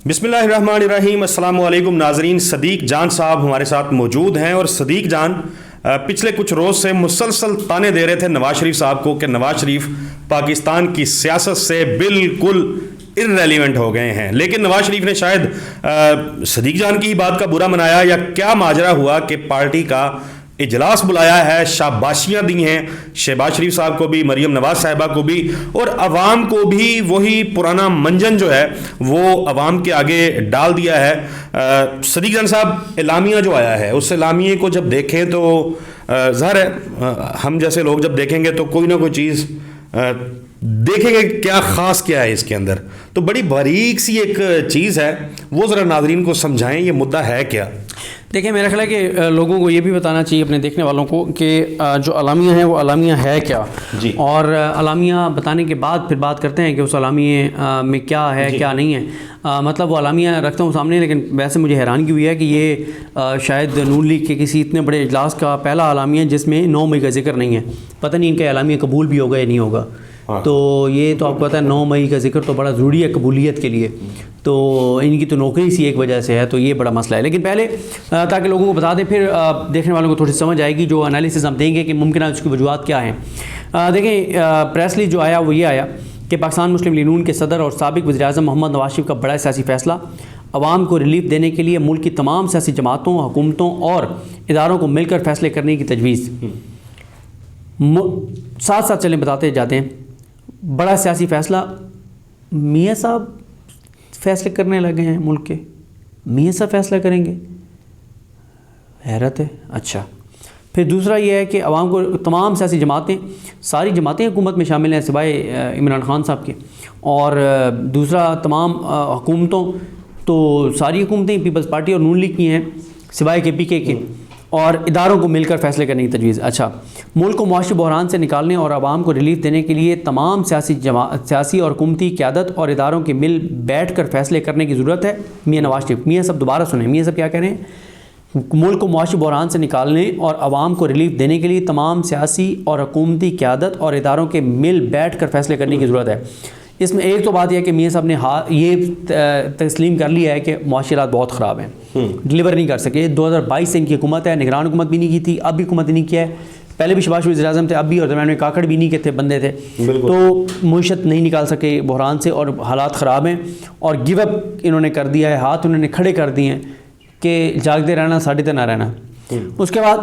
بسم اللہ الرحمن الرحیم۔ السلام علیکم ناظرین، صدیق جان صاحب ہمارے ساتھ موجود ہیں، اور صدیق جان پچھلے کچھ روز سے مسلسل تانے دے رہے تھے نواز شریف صاحب کو کہ نواز شریف پاکستان کی سیاست سے بالکل ارریلیونٹ ہو گئے ہیں، لیکن نواز شریف نے شاید صدیق جان کی ہی بات کا برا منایا، یا کیا ماجرا ہوا کہ پارٹی کا اجلاس بلایا ہے، شاباشیاں دی ہیں شہباز شریف صاحب کو بھی، مریم نواز صاحبہ کو بھی، اور عوام کو بھی وہی پرانا منجن جو ہے وہ عوام کے آگے ڈال دیا ہے۔ صدیق جان صاحب، اعلامیہ جو آیا ہے، اس اعلامیے کو جب دیکھیں تو ظاہر ہے ہم جیسے لوگ جب دیکھیں گے تو کوئی نہ کوئی چیز دیکھیں گے کیا خاص کیا ہے اس کے اندر، تو بڑی باریک سی ایک چیز ہے، وہ ذرا ناظرین کو سمجھائیں یہ مدعا ہے کیا۔ دیکھیں، میرا خیال ہے کہ لوگوں کو یہ بھی بتانا چاہیے اپنے دیکھنے والوں کو کہ جو اعلامیہ ہے وہ اعلامیہ ہے کیا، جی، اور اعلامیہ بتانے کے بعد پھر بات کرتے ہیں کہ اس اعلامیے میں کیا ہے کیا نہیں ہے۔ مطلب وہ اعلامیہ رکھتا ہوں سامنے، لیکن ویسے مجھے حیرانگی ہوئی ہے کہ یہ شاید نون لیگ کے کسی اتنے بڑے اجلاس کا پہلا اعلامیہ جس میں 9 مئی کا ذکر نہیں ہے۔ پتہ نہیں ان کا اعلامیہ قبول بھی ہوگا یا نہیں ہوگا، تو یہ تو آپ کو پتہ ہے 9 مئی کا ذکر تو بڑا ضروری ہے قبولیت کے لیے، تو ان کی تو نوکری سی ایک وجہ سے ہے، تو یہ بڑا مسئلہ ہے۔ لیکن پہلے تاکہ لوگوں کو بتا دیں، پھر دیکھنے والوں کو تھوڑی سمجھ آئے گی جو انالیسز ہم دیں گے کہ ممکنہ اس کی وجوہات کیا ہیں۔ دیکھیں، پریس ریلیز جو آیا وہ یہ آیا کہ پاکستان مسلم لیگ نون کے صدر اور سابق وزیر اعظم محمد نواز شریف کا بڑا سیاسی فیصلہ، عوام کو ریلیف دینے کے لیے ملک کی تمام سیاسی جماعتوں، حکومتوں اور اداروں کو مل کر فیصلے کرنے کی تجویز۔ ساتھ ساتھ چلیں بتاتے جاتے ہیں، بڑا سیاسی فیصلہ میاں صاحب فیصلے کرنے لگے ہیں، ملک کے میاں صاحب فیصلہ کریں گے، حیرت ہے۔ اچھا، پھر دوسرا یہ ہے کہ عوام کو تمام سیاسی جماعتیں، ساری جماعتیں حکومت میں شامل ہیں سوائے عمران خان صاحب کے، اور دوسرا تمام حکومتوں، تو ساری حکومتیں پیپلز پارٹی اور نون لیگ کی ہیں سوائے کے پی کے کے، اور اداروں کو مل کر فیصلے کرنے کی تجویز۔ اچھا، ملک کو معاشی بحران سے نکالنے اور عوام کو ریلیف دینے کے لیے تمام سیاسی اور حکومتی قیادت اور اداروں کے مل بیٹھ کر فیصلے کرنے کی ضرورت ہے۔ میاں نواز شریف، میاں صاحب دوبارہ سنیں، میاں صاحب کیا کہہ رہے ہیں؟ ملک کو معاشی بحران سے نکالنے اور عوام کو ریلیف دینے کے لیے تمام سیاسی اور حکومتی قیادت اور اداروں کے مل بیٹھ کر فیصلے کرنے کی ضرورت ہے۔ اس میں ایک تو بات یہ ہے کہ میاں صاحب نے یہ تسلیم کر لیا ہے کہ معاشی حالات بہت خراب ہیں، ڈلیور نہیں کر سکے۔ 2022 سے ان کی حکومت ہے، نگران حکومت بھی نہیں کی تھی، اب بھی حکومت نہیں کیا ہے، پہلے بھی شہباز شریف وزیر اعظم تھے، اب بھی، اور درمیان میں کاکڑ بھی نہیں کے تھے، بندے تھے، تو معیشت نہیں نکال سکے بحران سے، اور حالات خراب ہیں، اور گیو اپ انہوں نے کر دیا ہے، ہاتھ انہوں نے کھڑے کر دیے ہیں کہ جاگتے رہنا، ساڑھے نہ رہنا۔ اس کے بعد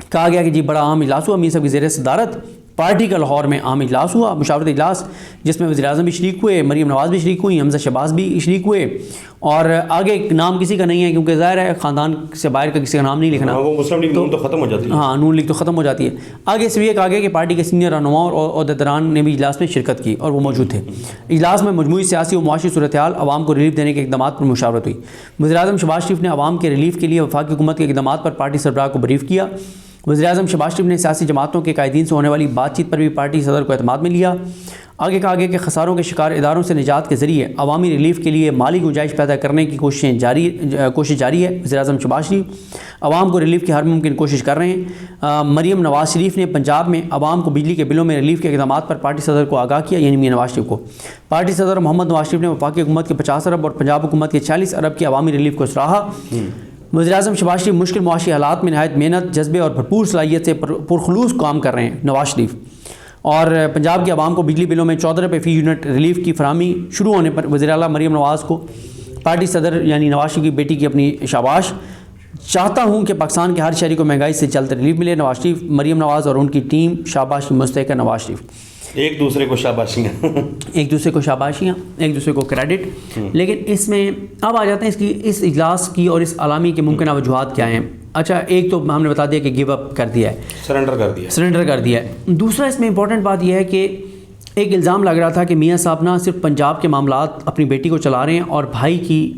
کہا گیا کہ جی بڑا عام اجلاس ہوا، میاں صاحب کی زیر صدارت پارٹی کا لاہور میں عام اجلاس ہوا، مشاورتی اجلاس، جس میں وزیر اعظم بھی شریک ہوئے، مریم نواز بھی شریک ہوئی، حمزہ شہباز بھی شریک ہوئے، اور آگے نام کسی کا نہیں ہے کیونکہ ظاہر ہے خاندان سے باہر کا کسی کا نام نہیں لکھنا، وہ مسلم لیگ نون تو ختم ہو جاتی ہے، ہاں نون لیگ تو ختم ہو جاتی ہے۔ آگے سے یہ کہا گیا کہ پارٹی کے سینئر رہنماؤں اور عہدیداران نے بھی اجلاس میں شرکت کی، اور وہ موجود تھے۔ اجلاس میں مجموعی سیاسی و معاشی صورتحال، عوام کو ریلیف دینے کے اقدامات پر مشاورت ہوئی۔ وزیر اعظم شہباز شریف نے عوام کے ریلیف کے لیے وفاقی حکومت کے اقدامات پر پارٹی سربراہ کو بریف کیا۔ وزیر اعظم شہباز شریف نے سیاسی جماعتوں کے قائدین سے ہونے والی بات چیت پر بھی پارٹی صدر کو اعتماد میں لیا۔ آگے کہا گیا کہ خساروں کے شکار اداروں سے نجات کے ذریعے عوامی ریلیف کے لیے مالی گنجائش پیدا کرنے کی کوشش جاری ہے۔ وزیر اعظم شہباز شریف عوام کو ریلیف کی ہر ممکن کوشش کر رہے ہیں۔ مریم نواز شریف نے پنجاب میں عوام کو بجلی کے بلوں میں ریلیف کے اقدامات پر پارٹی صدر کو آگاہ کیا، یعنی میاں نواز شریف کو۔ پارٹی صدر محمد نواز شریف نے وفاقی حکومت کے 50 ارب اور پنجاب حکومت کے 40 ارب کی عوامی ریلیف کو سراہا۔ وزیر اعظم شہباز شریف مشکل معاشی حالات میں نہایت محنت، جذبے اور بھرپور صلاحیت سے پرخلوص کام کر رہے ہیں نواز شریف، اور پنجاب کے عوام کو بجلی بلوں میں 14 روپے فی یونٹ ریلیف کی فراہمی شروع ہونے پر وزیر اعلیٰ مریم نواز کو پارٹی صدر یعنی نواز شریف کی بیٹی کی اپنی شاباش۔ چاہتا ہوں کہ پاکستان کے ہر شہری کو مہنگائی سے جلد ریلیف ملے، نواز شریف، مریم نواز اور ان کی ٹیم، شاباش مستحق نواز شریف۔ ایک دوسرے کو شاباشیاں ایک دوسرے کو شاباشیاں، ایک دوسرے کو کریڈٹ۔ لیکن اس میں اب آ جاتے ہیں اس اجلاس کی اور اس اعلامیے کی ممکنہ وجوہات کیا ہیں۔ اچھا، ایک تو ہم نے بتا دیا کہ گیو اپ کر دیا ہے، سرنڈر کر دیا ہے۔ دوسرا اس میں امپورٹنٹ بات یہ ہے کہ ایک الزام لگ رہا تھا کہ میاں صاحب نہ صرف پنجاب کے معاملات اپنی بیٹی کو چلا رہے ہیں اور بھائی کی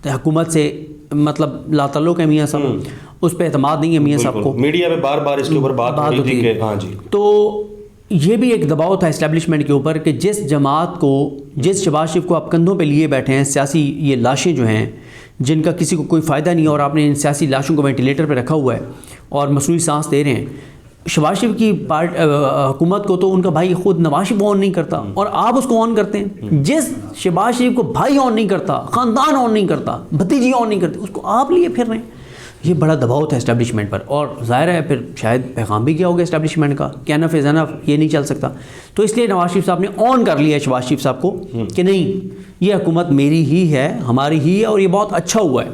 حکومت سے مطلب لا تعلق ہے میاں صاحب، اس پہ اعتماد نہیں ہے میاں صاحب کو، میڈیا میں بار بار اس کے اوپر بات ہوتی ہے کہ ہاں جی، تو یہ بھی ایک دباؤ تھا اسٹیبلشمنٹ کے اوپر کہ جس جماعت کو، جس شہباز شریف کو آپ کندھوں پہ لیے بیٹھے ہیں، سیاسی یہ لاشیں جو ہیں جن کا کسی کو کوئی فائدہ نہیں ہے، اور آپ نے ان سیاسی لاشوں کو وینٹیلیٹر پہ رکھا ہوا ہے اور مصنوعی سانس دے رہے ہیں، شہباز شریف کی حکومت کو تو ان کا بھائی خود نواز شریف آن نہیں کرتا، اور آپ اس کو آن کرتے ہیں. جس شہباز شریف کو بھائی آن نہیں کرتا، خاندان آن نہیں کرتا، بھتیجی آن نہیں کرتی، اس کو آپ لیے پھر رہے ہیں. یہ بڑا دباؤ تھا اسٹیبلشمنٹ پر، اور ظاہر ہے پھر شاید پیغام بھی کیا ہوگا اسٹیبلشمنٹ کا کہ انف از انف، یہ نہیں چل سکتا. تو اس لیے نواز شریف صاحب نے آن کر لیا شہباز شریف صاحب کو کہ نہیں، یہ حکومت میری ہی ہے، ہماری ہی ہے، اور یہ بہت اچھا ہوا ہے.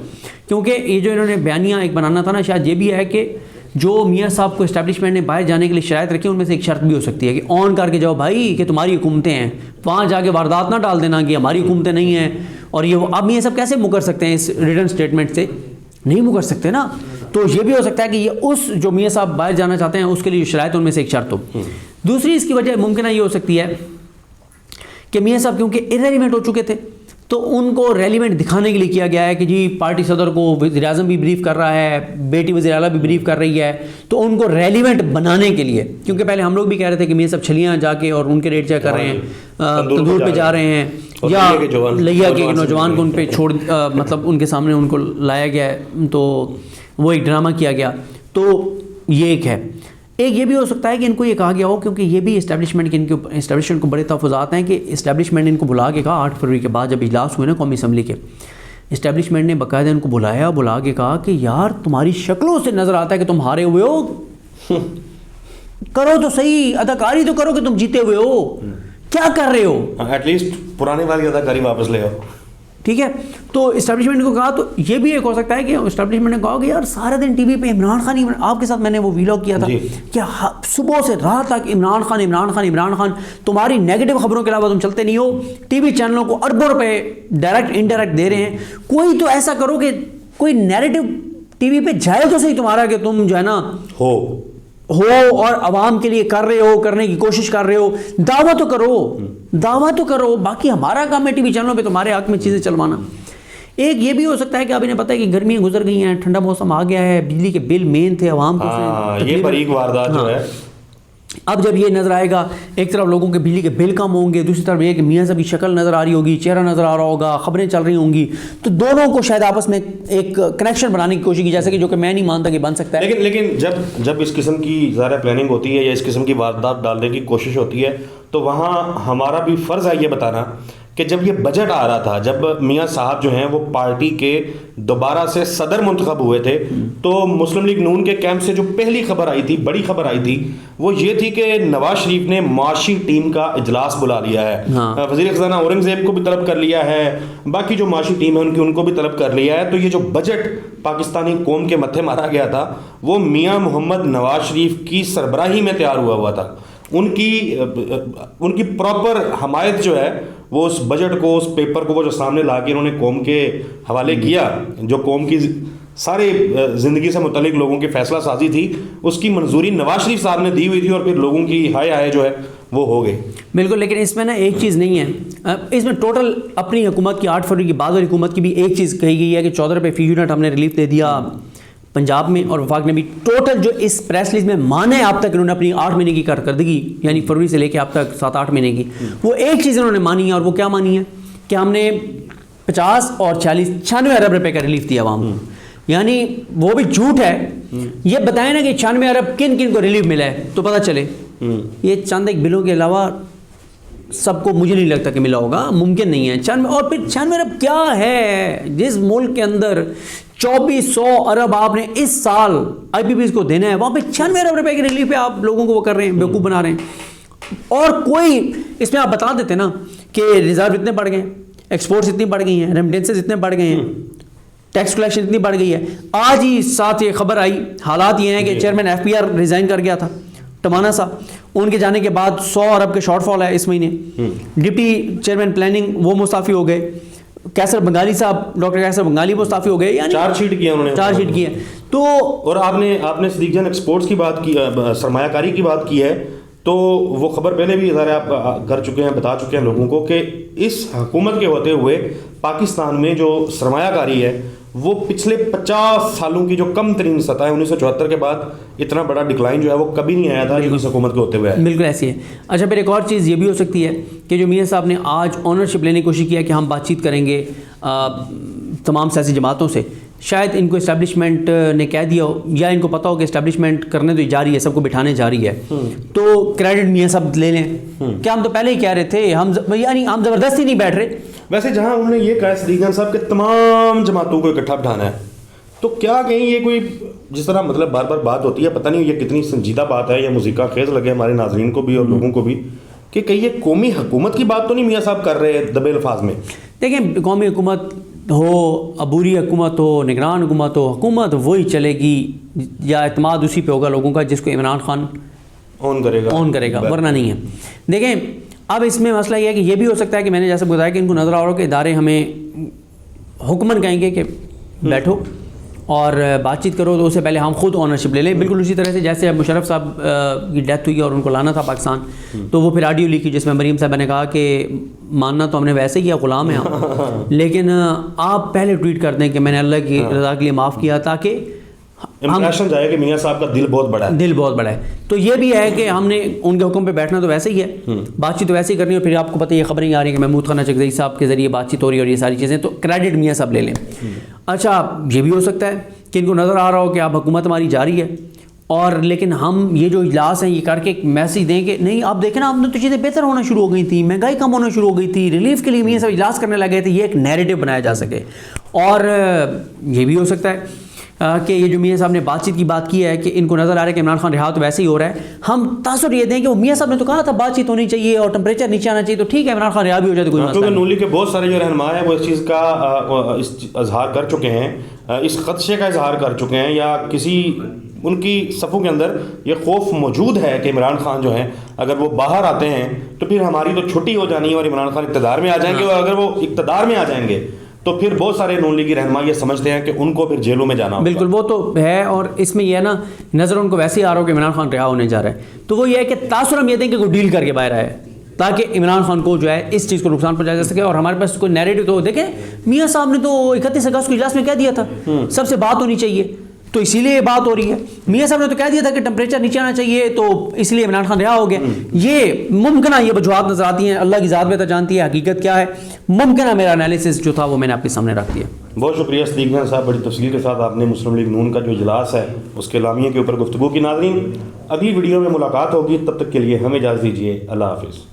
کیونکہ یہ جو انہوں نے بیانیہ ایک بنانا تھا نا، شاید یہ بھی ہے کہ جو میاں صاحب کو اسٹیبلشمنٹ نے باہر جانے کے لیے شرائط رکھی، ان میں سے ایک شرط بھی ہو سکتی ہے کہ آن کر کے جاؤ بھائی کہ تمہاری حکومتیں ہیں، وہاں جا کے واردات نہ ڈال دینا کہ ہماری حکومتیں نہیں ہیں. اور یہ اب میاں صاحب کیسے مکر سکتے ہیں اس ریٹن اسٹیٹمنٹ سے؟ نہیں مکر سکتے نا. تو یہ بھی ہو سکتا ہے کہ یہ اس جو میاں صاحب باہر جانا چاہتے ہیں اس کے لیے شرائط ان میں سے ایک شرط ہو. دوسری اس کی وجہ ممکنہ یہ ہو سکتی ہے کہ میاں صاحب کیونکہ ارریلیونٹ ہو چکے تھے، تو ان کو ریلیونٹ دکھانے کے لیے کیا گیا ہے کہ جی پارٹی صدر کو وزیر اعظم بھی بریف کر رہا ہے، بیٹی وزیر اعلیٰ بھی بریف کر رہی ہے، تو ان کو ریلیونٹ بنانے کے لیے. کیونکہ پہلے ہم لوگ بھی کہہ رہے تھے کہ میاں صاحب چھلیاں جا کے اور ان کے ریٹ چیک کر رہے ہیں، تندور پہ جا رہے ہیں، یا لیا کے نوجوان کو ان پہ چھوڑ مطلب ان کے سامنے ان کو لایا گیا ہے، تو وہ ایک ڈرامہ کیا گیا. تو یہ ایک ہے. ایک یہ بھی ہو سکتا ہے کہ ان کو یہ کہا گیا ہو، کیونکہ یہ بھی اسٹیبلشمنٹ کے اسٹیبلشمنٹ کو بڑے تحفظات ہیں کہ اسٹیبلشمنٹ نے ان کو بلا کے کہا 8 فروری کے بعد جب اجلاس ہوئے نا قومی اسمبلی کے، اسٹیبلشمنٹ نے باقاعدہ ان کو بلا کے کہا کہ یار تمہاری شکلوں سے نظر آتا ہے کہ تم ہارے ہوئے ہو، کرو تو صحیح، اداکاری تو کرو کہ تم جیتے ہوئے ہو، کیا کر رہے ہو، ایٹ لیسٹ پرانے والی اداکاری واپس لے آؤ. ٹھیک ہے. تو اسٹیبلشمنٹ کو کہا. تو یہ بھی ایک ہو سکتا ہے کہ اسٹیبلشمنٹ نے کہا کہ یار سارا دن ٹی وی پہ عمران خان آپ کے ساتھ میں نے وہ ویلاگ کیا تھا کہ صبح سے رات تک عمران خان، تمہاری نیگیٹو خبروں کے علاوہ تم چلتے نہیں ہو، ٹی وی چینلوں کو اربوں روپے ڈائریکٹ انڈائریکٹ دے رہے ہیں، کوئی تو ایسا کرو کہ کوئی نیریٹو ٹی وی پہ جائے تو صحیح تمہارا کہ تم جو ہے نا ہو اور عوام کے لیے کر رہے ہو، کرنے کی کوشش کر رہے ہو، دعویٰ تو کرو. باقی ہمارا کام ہے ٹی وی چینلوں پہ تمہارے حق میں چیزیں چلوانا. ایک یہ بھی ہو سکتا ہے کہ اب انہیں پتہ ہے کہ گرمیاں گزر گئی ہیں، ٹھنڈا موسم آ گیا ہے، بجلی کے بل مین تھے عوام کو، یہ فریق واردات جو ہے اب جب یہ نظر آئے گا، ایک طرف لوگوں کے بجلی کے بل کم ہوں گے، دوسری طرف یہ کہ میاں صاحب کی شکل نظر آ رہی ہوگی، چہرہ نظر آ رہا ہوگا، خبریں چل رہی ہوں گی، تو دونوں کو شاید آپس میں ایک کنیکشن بنانے کی کوشش کی جا سکے، جو کہ میں نہیں مانتا کہ بن سکتا ہے. لیکن جب اس قسم کی ظاہر پلاننگ ہوتی ہے یا اس قسم کی واردات ڈالنے کی کوشش ہوتی ہے، تو وہاں ہمارا بھی فرض ہے یہ بتانا کہ جب یہ بجٹ آ رہا تھا، جب میاں صاحب جو ہیں وہ پارٹی کے دوبارہ سے صدر منتخب ہوئے تھے، تو مسلم لیگ نون کے کیمپ سے جو پہلی خبر آئی تھی، بڑی خبر آئی تھی، وہ یہ تھی کہ نواز شریف نے معاشی ٹیم کا اجلاس بلا لیا ہے، وزیر خزانہ اورنگزیب کو بھی طلب کر لیا ہے، باقی جو معاشی ٹیم ہے ان کو بھی طلب کر لیا ہے. تو یہ جو بجٹ پاکستانی قوم کے متھے مارا گیا تھا، وہ میاں محمد نواز شریف کی سربراہی میں تیار ہوا تھا. ان کی پراپر حمایت جو ہے وہ اس بجٹ کو، اس پیپر کو وہ جو سامنے لا کے انہوں نے قوم کے حوالے کیا، جو قوم کی سارے زندگی سے متعلق لوگوں کی فیصلہ سازی تھی، اس کی منظوری نواز شریف صاحب نے دی ہوئی تھی، اور پھر لوگوں کی ہائے جو ہے وہ ہو گئی. بالکل. لیکن اس میں نا ایک چیز نہیں ہے، اس میں ٹوٹل اپنی حکومت کی 8 فروری کی بعد والی حکومت کی بھی ایک چیز کہی گئی ہے کہ 14 روپے فی یونٹ ہم نے ریلیف دے دیا پنجاب میں، اور وفاق نے بھی ٹوٹل جو اس پریس ریلیز میں مانے اب تک انہوں نے اپنی 8 مہینے کی کارکردگی، یعنی فروری سے لے کے اب تک 7-8 مہینے کی، وہ ایک چیز انہوں نے مانی ہے، اور وہ کیا مانی ہے کہ ہم نے 50 اور 40 96 ارب روپے کا ریلیف دیا عوام کو. یعنی وہ بھی جھوٹ ہے. یہ بتائیں نا کہ 96 ارب کن کو ریلیف ملا ہے تو پتہ چلے. یہ چند ایک بلوں کے علاوہ سب کو مجھے نہیں لگتا کہ ملا ہوگا، ممکن نہیں ہے. 96 اور پھر 96 ارب کیا ہے جس ملک کے اندر 2400 ارب آپ نے اس سال آئی پی پیز کو دینا ہے، وہاں پہ 96 ارب روپے کے ریلیف پہ آپ لوگوں کو وہ کر رہے ہیں، بیوقوف بنا رہے ہیں. اور کوئی اس میں آپ بتا دیتے نا کہ ریزرو اتنے بڑھ گئے ہیں، ایکسپورٹس اتنی بڑھ گئی ہیں، ریمیٹنسز اتنے بڑھ گئے ہیں، ٹیکس کلیکشن اتنی بڑھ گئی ہے. آج ہی ساتھ یہ خبر آئی، حالات یہ ہیں کہ chairman F P R resign کر گیا تھا ٹمانا صاحب، ان کے جانے کے بعد 100 ارب کے شارٹ فال ہے اس مہینے. ڈپٹی چیئرمین پلاننگ وہ مستعفی ہو گئے. کیسر بنگالی صاحب، ڈاکٹر کیسر بنگالی مستعفی ہو گئے، یعنی چارج شیٹ کیا انہوں نے، چارج شیٹ کی ہے. تو اور آپ نے صدیق جان ایکسپورٹس کی بات کی، سرمایہ کاری کی بات کی ہے، تو وہ خبر پہلے بھی ظاہر آپ کر چکے ہیں، بتا چکے ہیں لوگوں کو کہ اس حکومت کے ہوتے ہوئے پاکستان میں جو سرمایہ کاری ہے وہ پچھلے 50 سالوں کی جو کم ترین سطح ہے، 1974 کے بعد اتنا بڑا ڈکلائن جو ہے وہ کبھی نہیں آیا تھا اس حکومت کے ہوتے ہوئے. بالکل ایسی ہے. اچھا پھر ایک اور چیز یہ بھی ہو سکتی ہے کہ جو میاں صاحب نے آج آنرشپ لینے کی کوشش کیا کہ ہم بات چیت کریں گے تمام سیاسی جماعتوں سے، شاید ان کو اسٹیبلشمنٹ نے کہہ دیا ہو یا ان کو پتہ ہو کہ اسٹیبلشمنٹ کرنے تو جا رہی ہے, سب کو بٹھانے جا رہی ہے, تو کریڈٹ میاں صاحب لے لیں. کیا ہم تو پہلے ہی کہہ رہے تھے, یعنی ہم زبردستی نہیں بیٹھ رہے. ویسے جہاں انہوں نے یہ کہا صدیق جان صاحب کہ تمام جماعتوں کو اکٹھا بٹھانا ہے, تو کیا کہیں یہ کوئی جس طرح مطلب بار بار بات ہوتی ہے, پتہ نہیں یہ کتنی سنجیدہ بات ہے یا موسیقہ خیز لگے ہمارے ناظرین کو بھی اور لوگوں کو بھی, کہ کہیں یہ قومی حکومت کی بات تو نہیں میاں صاحب کر رہے دبے الفاظ میں؟ دیکھیں, قومی حکومت ہو, عبوری حکومت ہو, نگران حکومت ہو, حکومت وہی چلے گی یا اعتماد اسی پہ ہوگا لوگوں کا جس کو عمران خان آن کرے گا, ورنہ نہیں ہے. دیکھیں اب اس میں مسئلہ یہ ہے کہ یہ بھی ہو سکتا ہے کہ میں نے جیسے بتایا کہ ان کو نظر آ رہا ہو کہ ادارے ہمیں حکمن کہیں گے کہ بیٹھو اور بات چیت کرو, تو اس سے پہلے ہم خود اونرشپ لے لیں. بالکل اسی طرح سے جیسے اب مشرف صاحب کی ڈیتھ ہوئی اور ان کو لانا تھا پاکستان, تو وہ پھر آڈیو لیکی جس میں مریم صاحبہ نے کہا کہ ماننا تو ہم نے ویسے کیا, غلام ہیں ہم, لیکن آپ پہلے ٹویٹ کر دیں کہ میں نے اللہ کی رضا کے لیے معاف کیا, تاکہ امپریشن جائے کہ میاں صاحب کا دل بہت بڑا ہے. تو یہ بھی ہے کہ ہم نے ان کے حکم پہ بیٹھنا تو ویسے ہی ہے, بات چیت تو ویسے ہی کرنی ہے. پھر آپ کو پتہ یہ خبریں آ رہی ہیں کہ محمود خانہ چکزئی صاحب کے ذریعے بات چیت ہو رہی ہے اور یہ ساری چیزیں, تو کریڈٹ میاں صاحب لے لیں. اچھا یہ بھی ہو سکتا ہے کہ ان کو نظر آ رہا ہو کہ اب حکومت ہماری جاری ہے, اور لیکن ہم یہ جو اجلاس ہیں یہ کر کے ایک میسیج دیں کہ نہیں آپ دیکھیں نا, اب تو چیزیں بہتر ہونا شروع ہو گئی تھیں, مہنگائی کم ہونا شروع ہو گئی تھی, ریلیف کے لیے میاں صاحب اجلاس کرنے لگے تھے, یہ ایک نیریٹو بنایا جا سکے. اور یہ بھی ہو سکتا ہے کہ یہ جو میاں صاحب نے بات چیت کی بات کی ہے کہ ان کو نظر آ رہا ہے کہ عمران خان رہا تو ویسے ہی ہو رہا ہے, ہم تاثر یہ دیں کہ وہ میاں صاحب نے تو کہا تھا بات چیت ہونی چاہیے اور ٹمپریچر نیچے آنا چاہیے, تو ٹھیک ہے عمران خان رہا بھی ہو جائے تو کوئی مسئلہ نہیں. کیونکہ نولی کے بہت سارے جو رہنما ہیں وہ اس چیز کا اظہار کر چکے ہیں, اس خدشے کا اظہار کر چکے ہیں, یا کسی ان کی صفوں کے اندر یہ خوف موجود ہے کہ عمران خان جو ہیں اگر وہ باہر آتے ہیں تو پھر ہماری تو چھٹی ہو جانی ہے اور عمران خان اقتدار میں آ جائیں گے, اور اگر وہ اقتدار میں آ جائیں گے تو پھر بہت سارے نون لیگی رہنما یہ سمجھتے ہیں کہ ان کو پھر جیلوں میں جانا ہوگا. بالکل وہ تو ہے, اور اس میں یہ ہے نا نظر ان کو ویسے ہی آ رہا ہو کہ عمران خان رہا ہونے جا رہا ہے, تو وہ یہ ہے کہ تاثر ہم یہ دیں کہ کوئی ڈیل کر کے باہر آئے تاکہ عمران خان کو جو ہے اس چیز کو نقصان پہنچایا جا سکے. اور ہمارے پاس کوئی نیریٹو تو دیکھیں میاں صاحب نے تو 31 اگست کو اجلاس میں کہہ دیا تھا سب سے بات ہونی چاہیے, تو اسی لیے یہ بات ہو رہی ہے. میاں صاحب نے تو کہہ دیا تھا کہ ٹمپریچر نیچے آنا چاہیے, تو اس لیے عمران خان رہا ہو گیا. یہ ممکنہ یہ وجوہات نظر آتی ہیں, اللہ کی ذات بہتر جانتی ہے حقیقت کیا ہے. ممکنہ میرا انالیسس جو تھا وہ میں نے آپ کے سامنے رکھ دیا. بہت شکریہ صدیق جان صاحب, بڑی تفصیل کے ساتھ آپ نے مسلم لیگ نون کا جو اجلاس ہے اس کے اعلامیے کے اوپر گفتگو کی. ناظرین اگلی ویڈیو میں ملاقات ہوگی, تب تک کے لیے ہمیں اجازت دیجیے, اللہ حافظ.